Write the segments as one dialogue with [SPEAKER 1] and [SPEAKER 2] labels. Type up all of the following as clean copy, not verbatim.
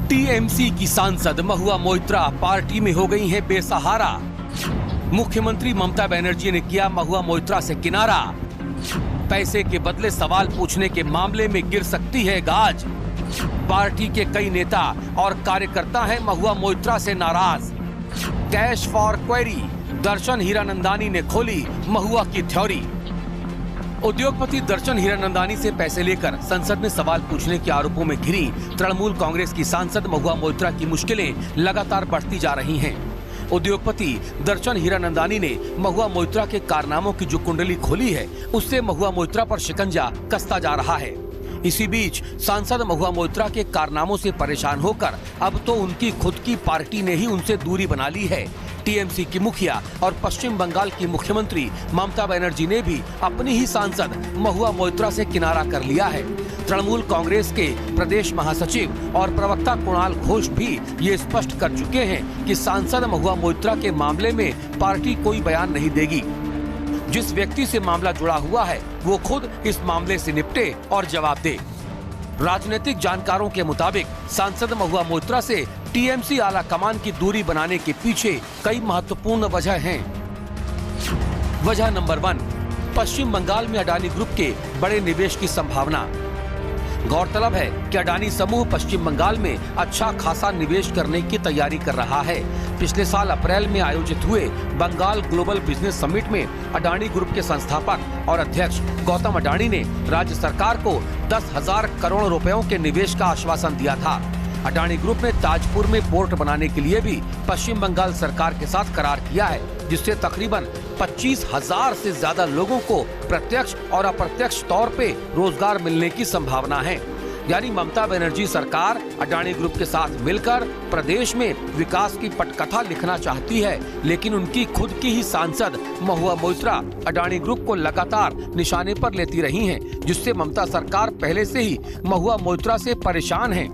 [SPEAKER 1] TMC की सांसद Mahua Moitra party में हो गई हैं बेसहारा। मुख्यमंत्री ममता बनर्जी ने किया महुआ मोइत्रा से किनारा। पैसे के बदले सवाल पूछने के मामले में गिर सकती है गाज। पार्टी के कई नेता और कार्यकर्ता हैं महुआ मोइत्रा से नाराज। कैश फॉर क्वेरी, दर्शन हीरानंदानी ने खोली महुआ की थ्योरी। उद्योगपति दर्शन हीरानंदानी से पैसे लेकर संसद में सवाल पूछने के आरोपों में घिरी तृणमूल कांग्रेस की सांसद महुआ मोइत्रा की मुश्किलें लगातार बढ़ती जा रही हैं। उद्योगपति दर्शन हीरानंदानी ने महुआ मोइत्रा के कारनामों की जो कुंडली खोली है, उससे महुआ मोइत्रा पर शिकंजा कसता जा रहा है। इसी बीच सांसद महुआ मोइत्रा के कारनामों से परेशान होकर अब तो उनकी खुद की पार्टी ने ही उनसे दूरी बना ली है। टीएमसी की मुखिया और पश्चिम बंगाल की मुख्यमंत्री ममता बनर्जी ने भी अपनी ही सांसद महुआ मोइत्रा से किनारा कर लिया है। तृणमूल कांग्रेस के प्रदेश महासचिव और प्रवक्ता कुणाल घोष भी ये स्पष्ट कर चुके हैं कि सांसद महुआ मोइत्रा के मामले में पार्टी कोई बयान नहीं देगी। जिस व्यक्ति से मामला जुड़ा हुआ है वो खुद इस मामले से निपटे और जवाब दे। राजनीतिक जानकारों के मुताबिक सांसद महुआ मोइत्रा से टीएमसी आला कमान की दूरी बनाने के पीछे कई महत्वपूर्ण वजह हैं। वजह नंबर 1, पश्चिम बंगाल में अडानी ग्रुप के बड़े निवेश की संभावना। गौरतलब है कि अडानी समूह पश्चिम बंगाल में अच्छा खासा निवेश करने की तैयारी कर रहा है। पिछले साल अप्रैल में आयोजित हुए बंगाल ग्लोबल बिजनेस समिट में अडानी ग्रुप के संस्थापक और अध्यक्ष गौतम अडानी ने राज्य सरकार को 10,000 करोड़ रुपयों के निवेश का आश्वासन दिया था। अडानी ग्रुप ने ताजपुर में पोर्ट बनाने के लिए भी पश्चिम बंगाल सरकार के साथ करार किया है, जिससे तकरीबन 25,000 से ज्यादा लोगों को प्रत्यक्ष और अप्रत्यक्ष तौर पे रोजगार मिलने की संभावना है। यानी ममता बनर्जी सरकार अडानी ग्रुप के साथ मिलकर प्रदेश में विकास की पटकथा लिखना चाहती है, लेकिन उनकी खुद की ही सांसद महुआ मोइत्रा अडानी ग्रुप को लगातार निशाने पर लेती रही हैं, जिससे ममता सरकार पहले से ही महुआ मोइत्रा से परेशान है।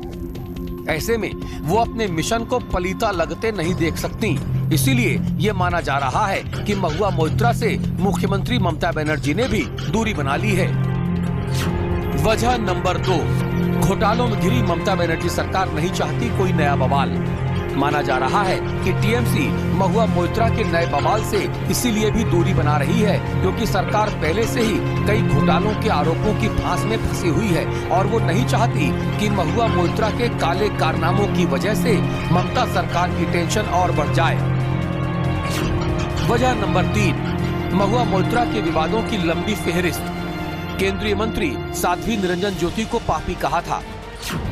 [SPEAKER 1] ऐसे में वो अपने मिशन को पलीता लगते नहीं देख सकती। इसीलिए ये माना जा रहा है कि महुआ मोइत्रा से मुख्यमंत्री ममता बनर्जी ने भी दूरी बना ली है। वजह नंबर 2, घोटालों में घिरी ममता बनर्जी सरकार नहीं चाहती कोई नया बवाल। माना जा रहा है कि टीएमसी महुआ मोइत्रा के नए बवाल से इसीलिए भी दूरी बना रही है क्योंकि सरकार पहले से ही कई घोटालों के आरोपों की फांस में फंसी हुई है और वो नहीं चाहती कि महुआ मोइत्रा के काले कारनामों की वजह से ममता सरकार की टेंशन और बढ़ जाए। वजह नंबर 3, महुआ मोइत्रा के विवादों की लंबी फेहरिस्त। केंद्रीय मंत्री साध्वी निरंजन ज्योति को पापी कहा था,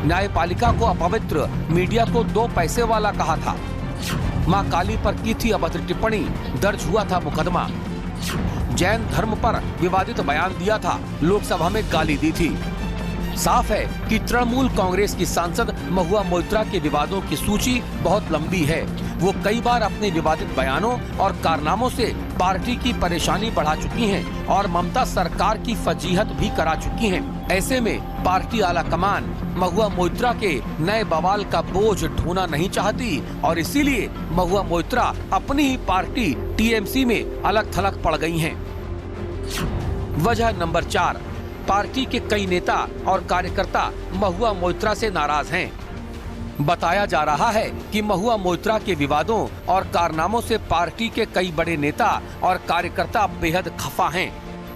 [SPEAKER 1] न्यायपालिका को अपवित्र, मीडिया को 2 पैसे वाला कहा था, मां काली पर की थी अभद्र टिप्पणी, दर्ज हुआ था मुकदमा, जैन धर्म पर विवादित बयान दिया था, लोकसभा में गाली दी थी। साफ है कि तृणमूल कांग्रेस की सांसद महुआ मोइत्रा के विवादों की सूची बहुत लंबी है। वो कई बार अपने विवादित बयानों और कारनामों से पार्टी की परेशानी बढ़ा चुकी हैं और ममता सरकार की फजीहत भी करा चुकी हैं। ऐसे में पार्टी आला कमान महुआ मोइत्रा के नए बवाल का बोझ ढोना नहीं चाहती और इसीलिए महुआ मोइत्रा अपनी ही पार्टी टीएमसी में अलग थलग पड़ गई हैं। वजह नंबर 4, पार्टी के कई नेता और कार्यकर्ता महुआ मोइत्रा से नाराज हैं। बताया जा रहा है कि महुआ मोइत्रा के विवादों और कारनामों से पार्टी के कई बड़े नेता और कार्यकर्ता बेहद खफा हैं।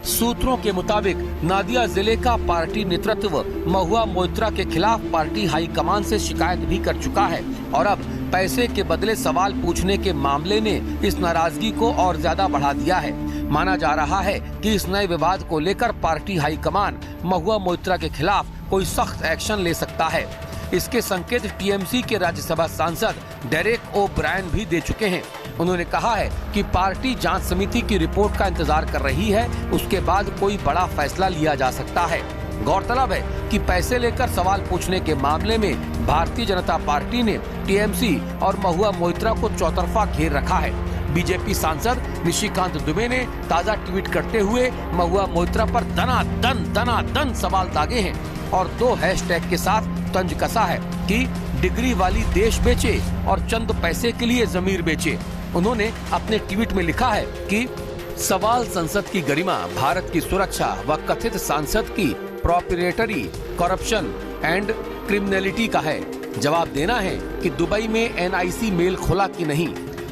[SPEAKER 1] सूत्रों के मुताबिक नादिया जिले का पार्टी नेतृत्व महुआ मोइत्रा के खिलाफ पार्टी हाईकमान से शिकायत भी कर चुका है और अब पैसे के बदले सवाल पूछने के मामले ने इस नाराजगी को और ज्यादा बढ़ा दिया है। माना जा रहा है कि इस नए विवाद को लेकर पार्टी हाईकमान महुआ मोइत्रा के खिलाफ कोई सख्त एक्शन ले सकता है। इसके संकेत टीएमसी के राज्यसभा सांसद डेरेक ओ ब्रायन भी दे चुके हैं। उन्होंने कहा है कि पार्टी जांच समिति की रिपोर्ट का इंतजार कर रही है, उसके बाद कोई बड़ा फैसला लिया जा सकता है। गौरतलब है कि पैसे लेकर सवाल पूछने के मामले में भारतीय जनता पार्टी ने टीएमसी और महुआ मोइत्रा को चौतरफा घेर रखा है। बीजेपी सांसद निशिकांत दुबे ने ताजा ट्वीट करते हुए महुआ मोइत्रा पर दना-दन सवाल दागे हैं और 2 हैशटैग के साथ तंज कसा है कि डिग्री वाली देश बेचे और चंद पैसे के लिए जमीर बेचे। उन्होंने अपने ट्वीट में लिखा है कि सवाल संसद की गरिमा, भारत की सुरक्षा व कथित सांसद की प्रोप्राइटरी करप्शन एंड क्रिमिनलिटी का है। जवाब देना है कि दुबई में एनआईसी मेल खोला कि नहीं,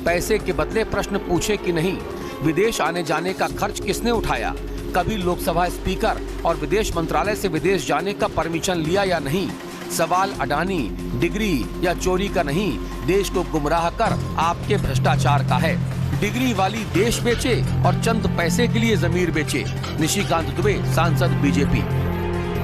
[SPEAKER 1] पैसे के बदले प्रश्न पूछे कि नहीं, विदेश आने जाने का खर्च किसने उठाया, कभी लोकसभा स्पीकर और विदेश मंत्रालय से विदेश जाने का परमिशन लिया या नहीं। सवाल अडानी, डिग्री या चोरी का नहीं, देश को गुमराह कर आपके भ्रष्टाचार का है। डिग्री वाली देश बेचे और चंद पैसे के लिए जमीर बेचे। निशिकांत दुबे, सांसद बीजेपी।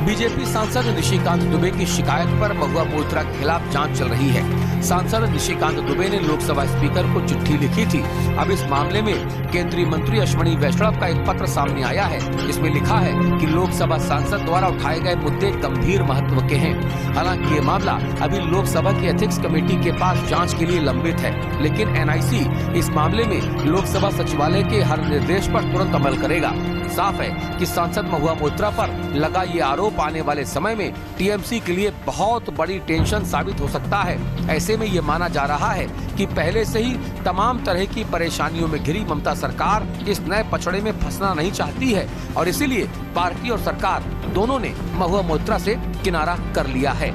[SPEAKER 1] बीजेपी सांसद निशिकांत दुबे की शिकायत पर महुआ मोइत्रा के खिलाफ जांच चल रही है। सांसद निशिकांत दुबे ने लोकसभा स्पीकर को चिट्ठी लिखी थी। अब इस मामले में केंद्रीय मंत्री अश्विनी वैष्णव का एक पत्र सामने आया है। इसमें लिखा है कि लोकसभा सांसद द्वारा उठाए गए मुद्दे गंभीर महत्व के हैं। हालांकि ये मामला अभी लोकसभा की एथिक्स कमेटी के पास जांच के लिए लंबित है, लेकिन एनआईसी इस मामले में लोकसभा सचिवालय के हर निर्देश पर तुरंत अमल करेगा। साफ है कि सांसद महुआ मोइत्रा पर लगा ये आरोप आने वाले समय में टीएमसी के लिए बहुत बड़ी टेंशन साबित हो सकता है। ऐसे में ये माना जा रहा है कि पहले से ही तमाम तरह की परेशानियों में घिरी ममता सरकार इस नए पचड़े में फंसना नहीं चाहती है और इसीलिए पार्टी और सरकार दोनों ने महुआ मोइत्रा से किनारा कर लिया है।